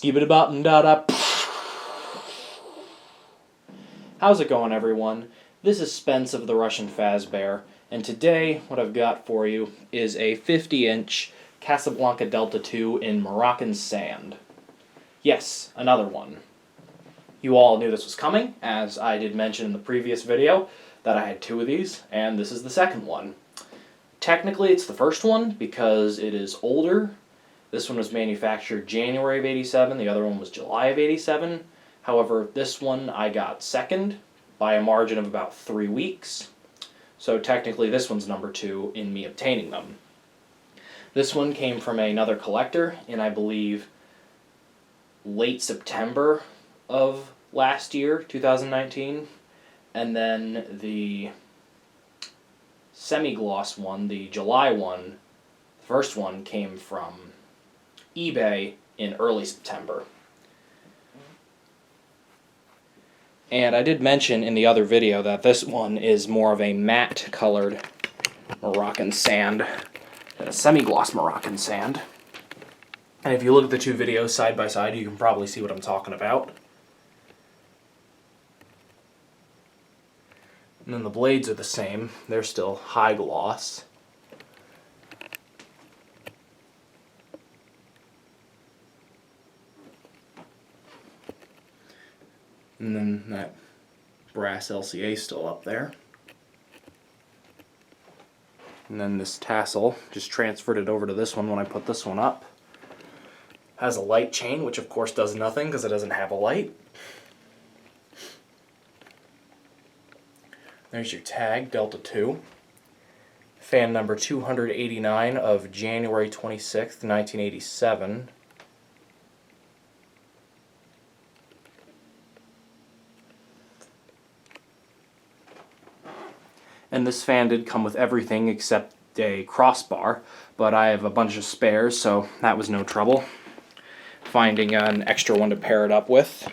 Skibidi-bop-and-da-da. How's it going, everyone? This is Spence of the Russian Fazbear, and today what I've got for you is a 50-inch Casablanca Delta II in Moroccan sand. Yes, another one. You all knew this was coming, as I did mention in the previous video that I had two of these, and this is the second one. Technically, it's the first one because it is older. This one was manufactured January of '87, the other one was July of '87. However, this one I got second by a margin of about 3 weeks. So technically this one's number 2 in me obtaining them. This one came from another collector in, I believe, late September of last year, 2019. And then the semi-gloss one, the July one, the first one came from eBay in early September. And I did mention in the other video that this one is more of a matte colored Moroccan sand, a semi-gloss Moroccan sand. And if you look at the two videos side by side, you can probably see what I'm talking about. And then the blades are the same, they're still high gloss. And then that brass LCA still up there. And then this tassel, just transferred it over to this one when I put this one up. Has a light chain, which of course does nothing because it doesn't have a light. There's your tag, Delta II. Fan number 289 of January 26th, 1987. And this fan did come with everything except a crossbar, but I have a bunch of spares, so that was no trouble. Finding an extra one to pair it up with,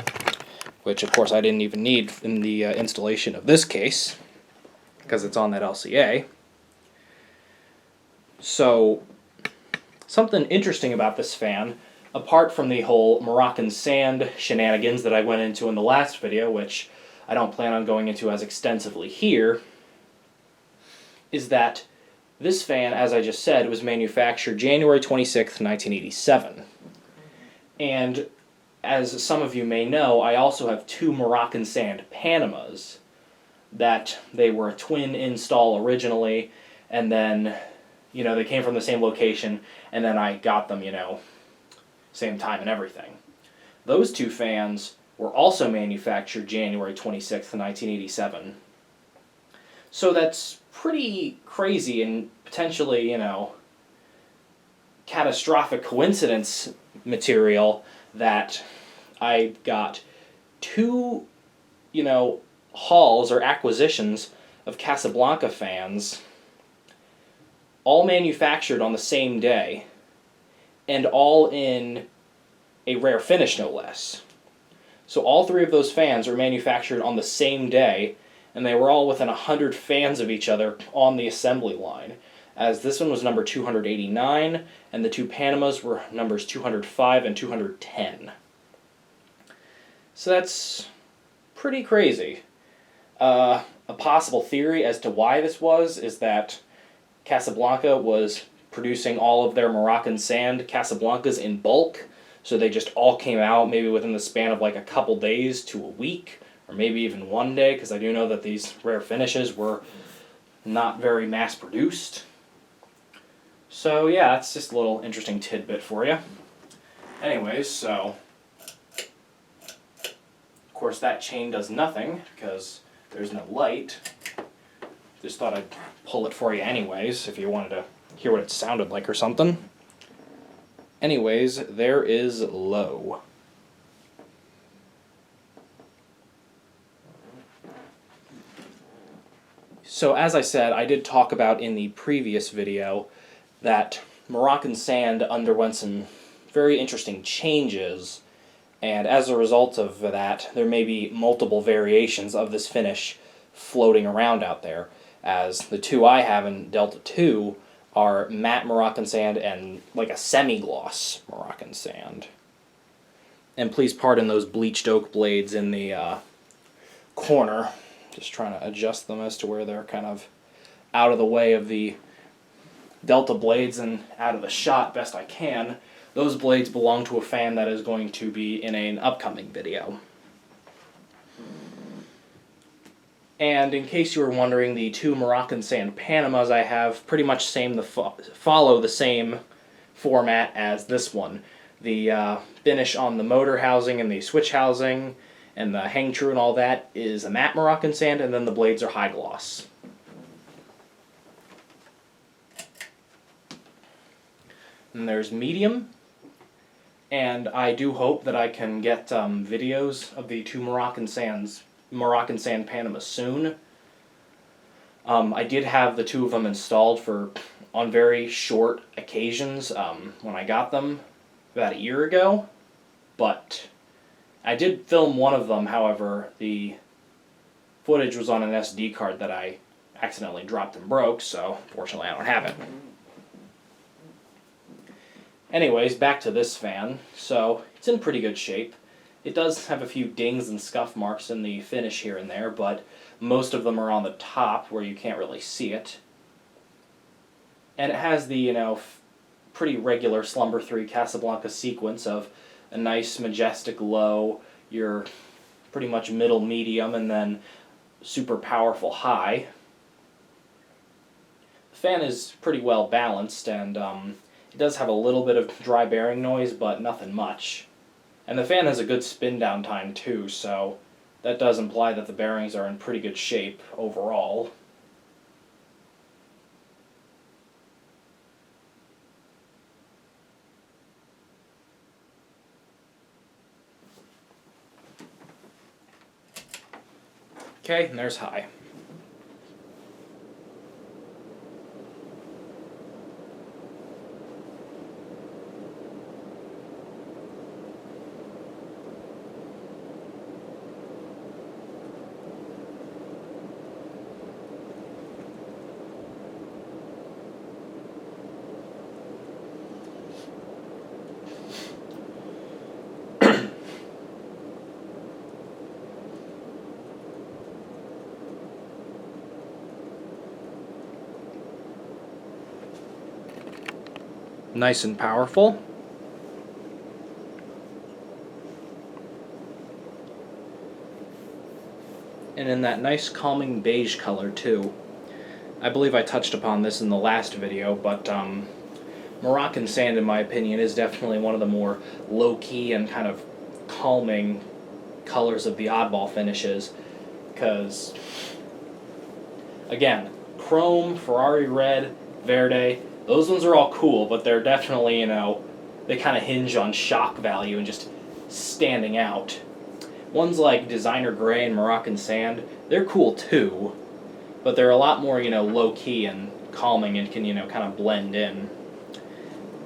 which of course I didn't even need in the installation of this case, because it's on that LCA. So, something interesting about this fan, apart from the whole Moroccan sand shenanigans that I went into in the last video, which I don't plan on going into as extensively here, is that this fan, as I just said, was manufactured January 26th, 1987. And as some of you may know, I also have two Moroccan sand Panamas that they were a twin install originally, and then, you know, they came from the same location, and then I got them, you know, same time and everything. Those two fans were also manufactured January 26th, 1987. So that's pretty crazy and potentially, you know, catastrophic coincidence material that I got two, you know, hauls or acquisitions of Casablanca fans all manufactured on the same day and all in a rare finish, no less. So all three of those fans were manufactured on the same day, and they were all within 100 fans of each other on the assembly line, as this one was number 289, and the two Panamas were numbers 205 and 210. So that's pretty crazy. A possible theory as to why this was is that Casablanca was producing all of their Moroccan sand Casablancas in bulk, so they just all came out maybe within the span of like a couple days to a week, or maybe even one day, because I do know that these rare finishes were not very mass-produced. So yeah, that's just a little interesting tidbit for you. Anyways, so of course that chain does nothing because there's no light. Just thought I'd pull it for you anyways, if you wanted to hear what it sounded like or something. Anyways, there is low. So as I said, I did talk about in the previous video that Moroccan sand underwent some very interesting changes, and as a result of that, there may be multiple variations of this finish floating around out there, as the two I have in Delta II are matte Moroccan sand and like a semi-gloss Moroccan sand. And please pardon those bleached oak blades in the corner. Just trying to adjust them as to where they're kind of out of the way of the Delta blades and out of the shot best I can. Those blades belong to a fan that is going to be in an upcoming video. And in case you were wondering, the two Moroccan Sand Panamas I have pretty much follow the same format as this one. The finish on the motor housing and the switch housing and the hang true and all that is a matte Moroccan Sand, and then the blades are high gloss. And there's medium, and I do hope that I can get videos of the two Moroccan Sand Panamas soon. I did have the two of them installed on very short occasions when I got them about a year ago, but I did film one of them. However, the footage was on an SD card that I accidentally dropped and broke, so fortunately I don't have it. Anyways, back to this fan. So it's in pretty good shape. It does have a few dings and scuff marks in the finish here and there, but most of them are on the top where you can't really see it. And it has the, pretty regular Slumber 3 Casablanca sequence of a nice majestic low, your pretty much middle medium, and then super powerful high. The fan is pretty well balanced, and it does have a little bit of dry bearing noise, but nothing much. And the fan has a good spin down time too, so that does imply that the bearings are in pretty good shape overall. Okay, and there's high. Nice and powerful. And in that nice calming beige color too. I believe I touched upon this in the last video, but Moroccan Sand, in my opinion, is definitely one of the more low-key and kind of calming colors of the oddball finishes, because, again, chrome, Ferrari red, verde, those ones are all cool, but they're definitely, they kind of hinge on shock value and just standing out. Ones like Designer Gray and Moroccan Sand, they're cool too, but they're a lot more, low-key and calming and can, kind of blend in.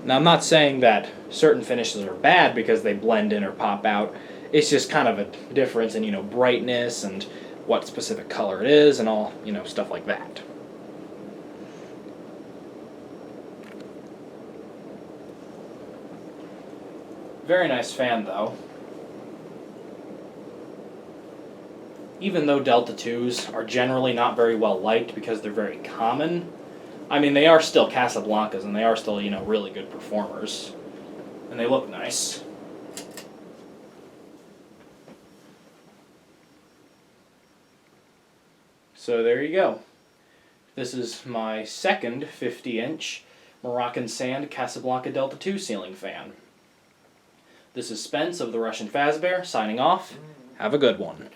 Now, I'm not saying that certain finishes are bad because they blend in or pop out. It's just kind of a difference in, brightness and what specific color it is and all, stuff like that. Very nice fan, though. Even though Delta 2s are generally not very well liked because they're very common, I mean, they are still Casablancas, and they are still, really good performers. And they look nice. So there you go. This is my second 50-inch Moroccan Sand Casablanca Delta 2 ceiling fan. This is Spence of the Russian Fazbear, signing off. Have a good one.